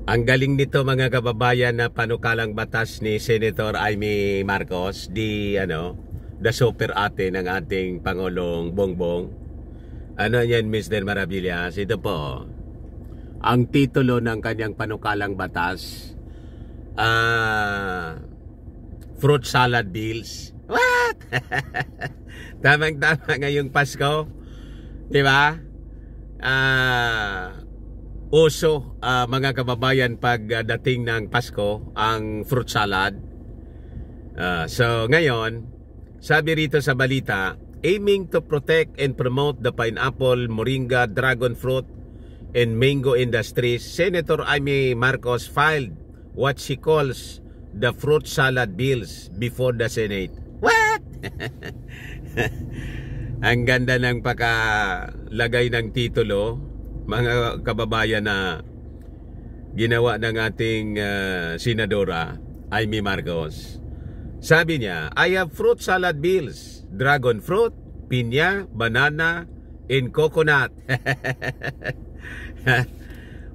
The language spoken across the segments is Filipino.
Ang galing nito mga kababayan na panukalang batas ni Senator Amy Marcos, the super ate ng ating Pangulong Bongbong. Ano yan, Mr. Maravillas? Ito po, ang titulo ng kanyang panukalang batas, fruit salad bills. What? Tamang-tama ngayong Pasko, di ba? Uso mga kababayan pag dating ng Pasko ang fruit salad. So ngayon, sabi rito sa balita, aiming to protect and promote the pineapple, moringa, dragon fruit and mango industries, Senator Amy Marcos filed what she calls the fruit salad bills before the Senate. What? Ang ganda ng pakalagay ng titulo, mga kababayan, na ginawa ng ating senadora Amy Marcos. Sabi niya, I have fruit salad bills, dragon fruit, pinya, banana, and coconut.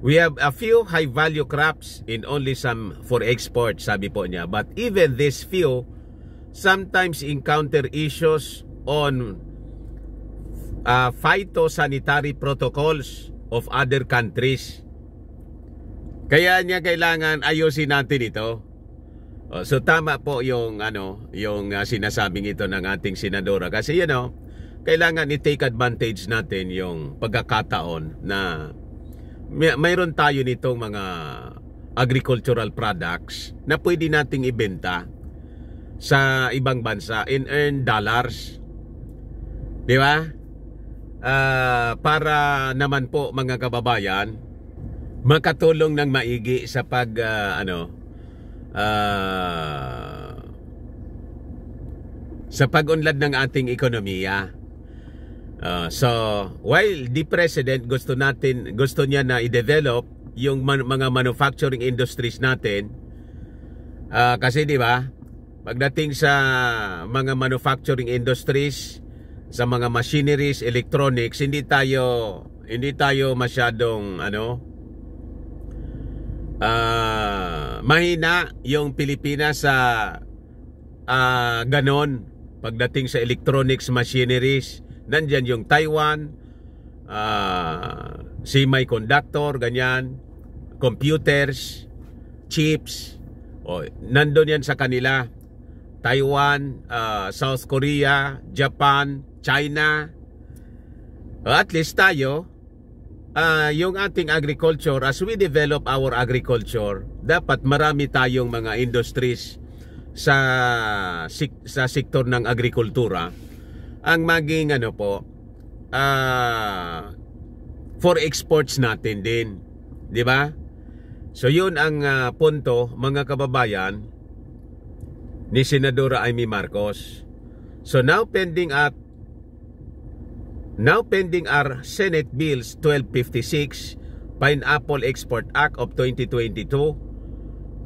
We have a few high-value crops and only some for export, sabi po niya. But even these few sometimes encounter issues on phytosanitary protocols of other countries. Kaya niya kailangan ayusin natin ito. So tama po yung sinasabing ito ng ating senadora, kasi kailangan i-take advantage natin yung pagkakataon na mayroon tayo nitong mga agricultural products na pwede nating ibenta sa ibang bansa and earn dollars. Di ba? Para naman po mga kababayan makatulong ng maigi sa sa pag-unlad ng ating ekonomiya. So while the President gusto niya na i-develop yung mga manufacturing industries natin, kasi di ba, pagdating sa mga manufacturing industries, sa mga machineries, electronics, hindi tayo masyadong mahina yung Pilipinas sa ganon. Pagdating sa electronics, machineries, nandyan yung Taiwan, semiconductor, ganyan, computers, chips, nandun yan sa kanila. Taiwan, South Korea, Japan, China. At least tayo, yung ating agriculture, as we develop our agriculture, dapat marami tayong mga industries sa sektor ng agrikultura ang maging for exports natin din, di ba? So yun ang punto, mga kababayan, ni Senadora Amy Marcos. So now pending are Senate Bills 1256, Pineapple Export Act of 2022,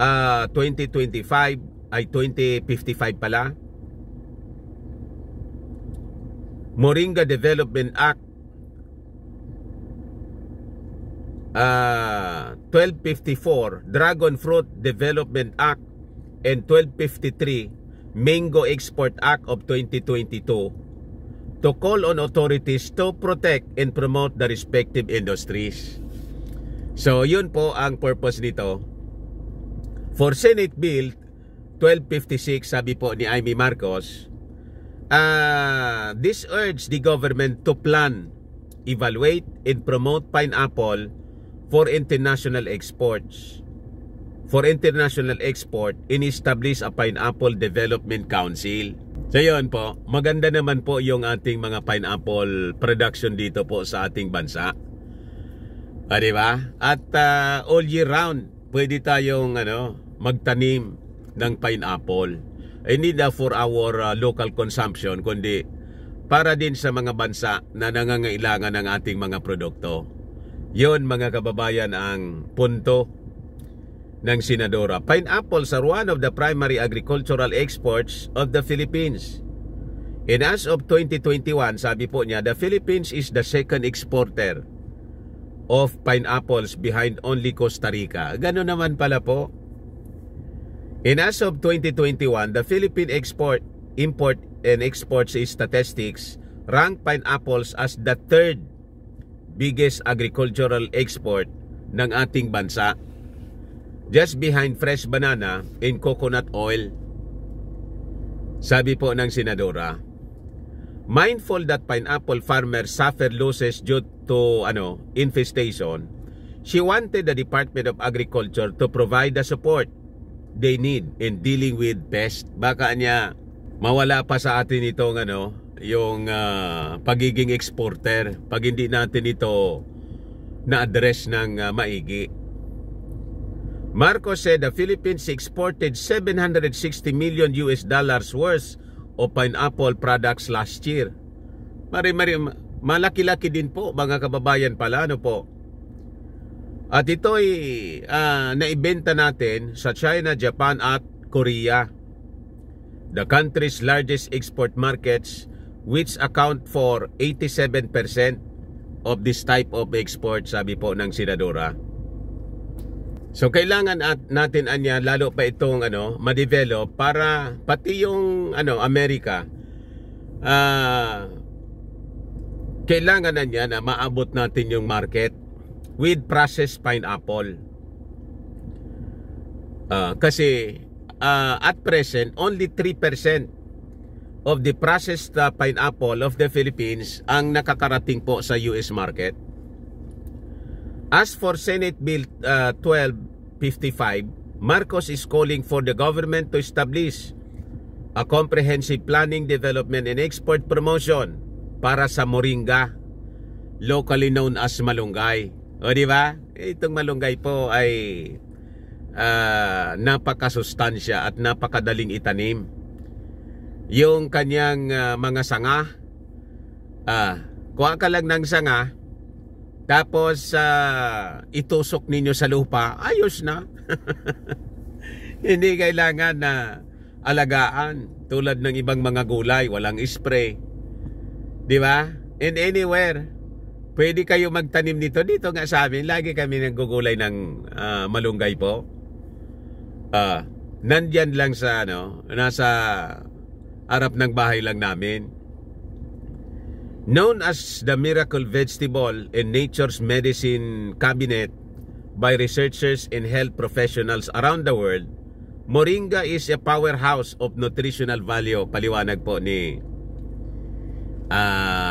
2055 pala, Moringa Development Act 1254, Dragon Fruit Development Act, and 1253, Mango Export Act of 2022, to call on authorities to protect and promote the respective industries. So yun po ang purpose nito. For Senate Bill 1256, sabi po ni Amy Marcos, this urges the government to plan, evaluate, and promote pineapple for international exports. For international export, in-establish a Pineapple Development Council. So yun po, maganda naman po yung ating mga pineapple production dito po sa ating bansa. Diba? At all year round, pwede tayong magtanim ng pineapple. Hindi na for our local consumption, kundi para din sa mga bansa na nangangailangan ng ating mga produkto. Yun mga kababayan ang punto ng senadora. Pineapples are one of the primary agricultural exports of the Philippines. And as of 2021, sabi po niya, the Philippines is the second exporter of pineapples behind only Costa Rica. Gano'n naman pala po. And as of 2021, the Philippine Import and Exports Statistics ranked pineapples as the third biggest agricultural export ng ating bansa, just behind fresh banana and coconut oil. Sabi po ng senadora, mindful that pineapple farmers suffer losses due to infestation, she wanted the Department of Agriculture to provide the support they need in dealing with pests. Baka niya mawala pa sa atin itong yung pagiging exporter pag hindi natin ito na-address ng maigi. Marcos said the Philippines exported $760 million worth of pineapple products last year. Malaki-laki din po mga kababayan pala, po. At ito'y naibenta natin sa China, Japan at Korea, the country's largest export markets, which account for 87% of this type of export, sabi po ng senadora. So kailangan natin lalo pa itong ma-develop para pati yung Amerika kailangan na maabot natin yung market with processed pineapple. Kasi at present only 3% of the processed pineapple of the Philippines ang nakakarating po sa US market. As for Senate Bill 1255, Marcos is calling for the government to establish a comprehensive planning, development, and export promotion para sa moringa, locally known as malunggay. O di ba? Itong malunggay po ay napakasustansya at napakadaling itanim. Yung kanyang mga sanga, kuha ka lang ng sanga, tapos itusok ninyo sa lupa, ayos na. Hindi kailangan na alagaan tulad ng ibang mga gulay, walang spray. Di ba? And anywhere, pwede kayo magtanim nito. Dito nga sa amin, lagi kami naggugulay ng malunggay po. Nandyan lang sa nasa harap ng bahay lang namin. Known as the miracle vegetable in nature's medicine cabinet by researchers and health professionals around the world, moringa is a powerhouse of nutritional value. Paliwanag po ni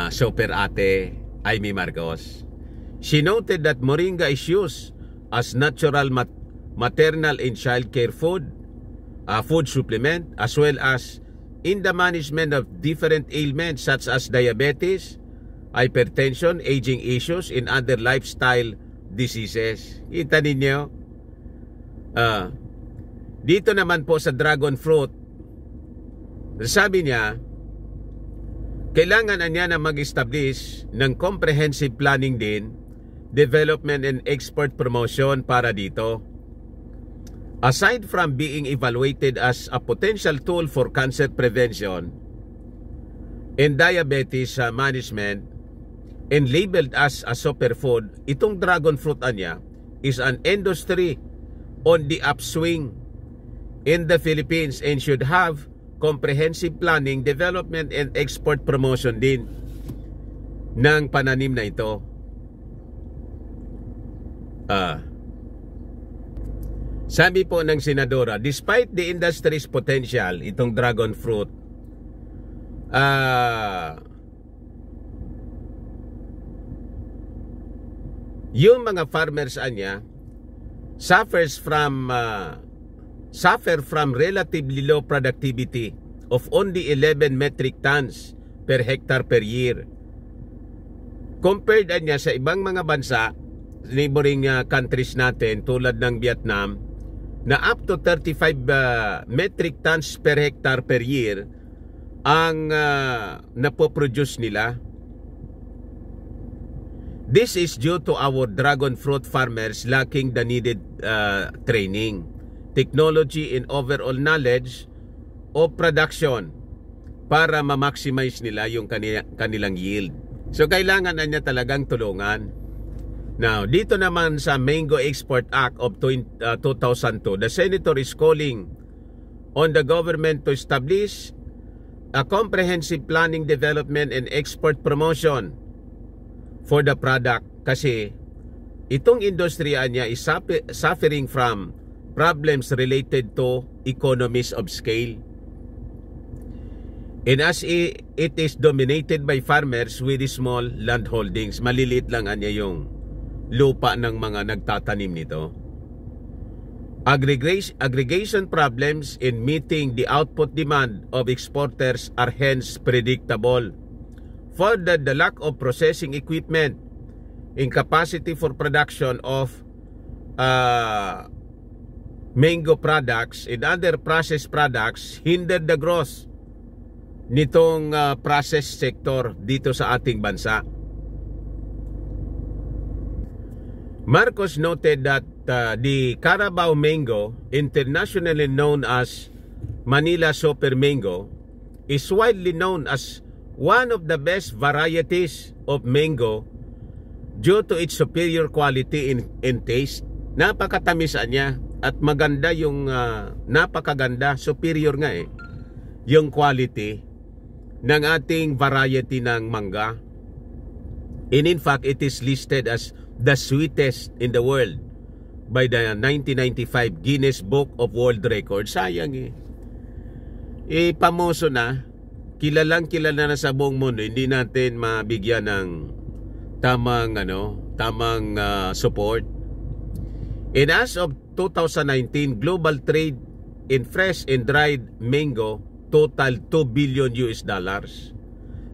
Super Ate Amy Marcos. She noted that moringa is used as natural maternal and child care food supplement, as well as in the management of different ailments such as diabetes, hypertension, aging issues, and other lifestyle diseases. Kita ninyo? Dito naman po sa dragon fruit, sabi niya, kailangan niya na mag-establish ng comprehensive planning din, development and export promotion para dito. Aside from being evaluated as a potential tool for cancer prevention and diabetes management and labeled as a superfood, itong dragon fruit niya is an industry on the upswing in the Philippines and should have comprehensive planning, development, and export promotion din ng pananim na ito. Sabi po ng senadora, despite the industry's potential, itong dragon fruit, yung mga farmers niya suffer from relatively low productivity of only 11 metric tons per hectare per year. Compared niya sa ibang mga bansa, neighboring countries natin tulad ng Vietnam, na up to 35 metric tons per hectare per year ang napoproduce nila. This is due to our dragon fruit farmers lacking the needed training, technology, and overall knowledge of production para ma-maximize nila yung kanilang yield. So kailangan na niya talagang tulungan. Now, dito naman sa Mango Export Act of 2002, the Senator is calling on the government to establish a comprehensive planning, development, and export promotion for the product. Kasi itong industriya niya is suffering from problems related to economies of scale. And as it is dominated by farmers with small land holdings, maliliit lang anya yung lupa ng mga nagtatanim nito. Aggregation problems in meeting the output demand of exporters are hence predictable. Further, the lack of processing equipment, incapacity for production of mango products and other processed products hindered the growth nitong process sector dito sa ating bansa. Marcos noted that the Carabao mango, internationally known as Manila Super Mango, is widely known as one of the best varieties of mango due to its superior quality and taste. Napakatamis niya at maganda yung napakaganda, superior nga yung quality ng ating variety ng mangga. And in fact, it is listed as the sweetest in the world by the 1995 Guinness Book of World Records. Sayang pamoso na, kilalang kilala na sa buong mundo, hindi natin mabigyan ng tamang support. And as of 2019, global trade in fresh and dried mango total $2 billion.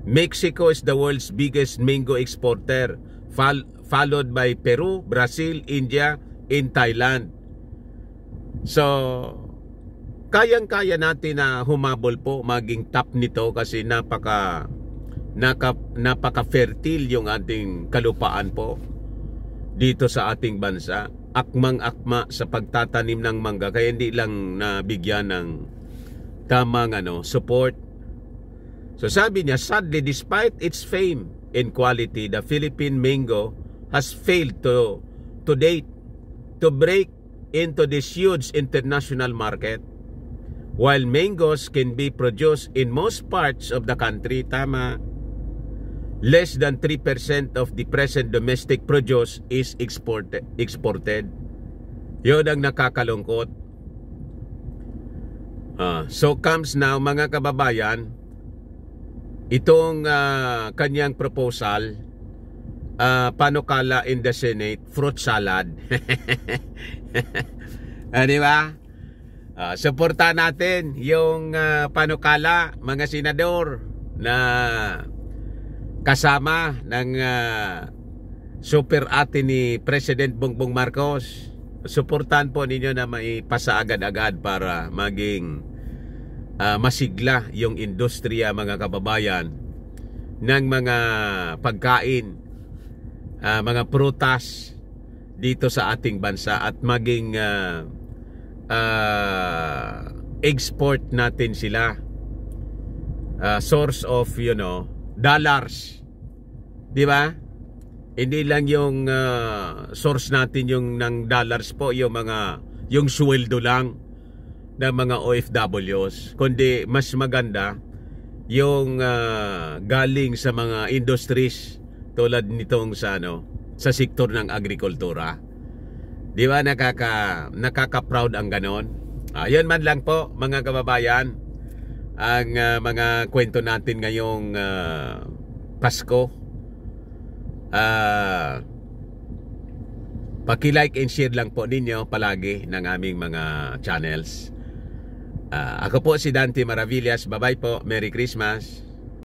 Mexico is the world's biggest mango exporter, followed by Peru, Brazil, India, and Thailand. So, kayang-kaya natin na humabol po, maging top nito kasi napaka-fertile yung ating kalupaan po dito sa ating bansa. Akmang-akma sa pagtatanim ng mangga, kaya hindi lang nabigyan ng tamang support. So sabi niya, sadly, despite its fame and quality, the Philippine mango has failed to date to break into this huge international market. While mangoes can be produced in most parts of the country, tama, less than 3% of the present domestic produce is exported. Yun ang nakakalungkot. So comes now, mga kababayan, itong kanyang proposal, panukala in the Senate, fruit salad. Di ba? Suportahan natin yung panukala, mga senador na kasama ng super ate ni President Bongbong Marcos. Suportahan po ninyo na maipasa agad-agad para maging masigla yung industriya, mga kababayan, ng mga pagkain, mga prutas dito sa ating bansa, at maging export natin sila, source of dollars, di ba? Hindi lang yung source natin yung ng dollars po, yung sweldo lang ng mga OFWs, kundi mas maganda yung galing sa mga industries tulad nitong sa sektor ng agrikultura. Di ba, nakaka-proud ang ganon. Yun man lang po, mga kababayan, ang mga kwento natin ngayong Pasko. Paki-like and share lang po ninyo palagi ng aming mga channels. Ako po si Dante Maravillas. Bye-bye po. Merry Christmas.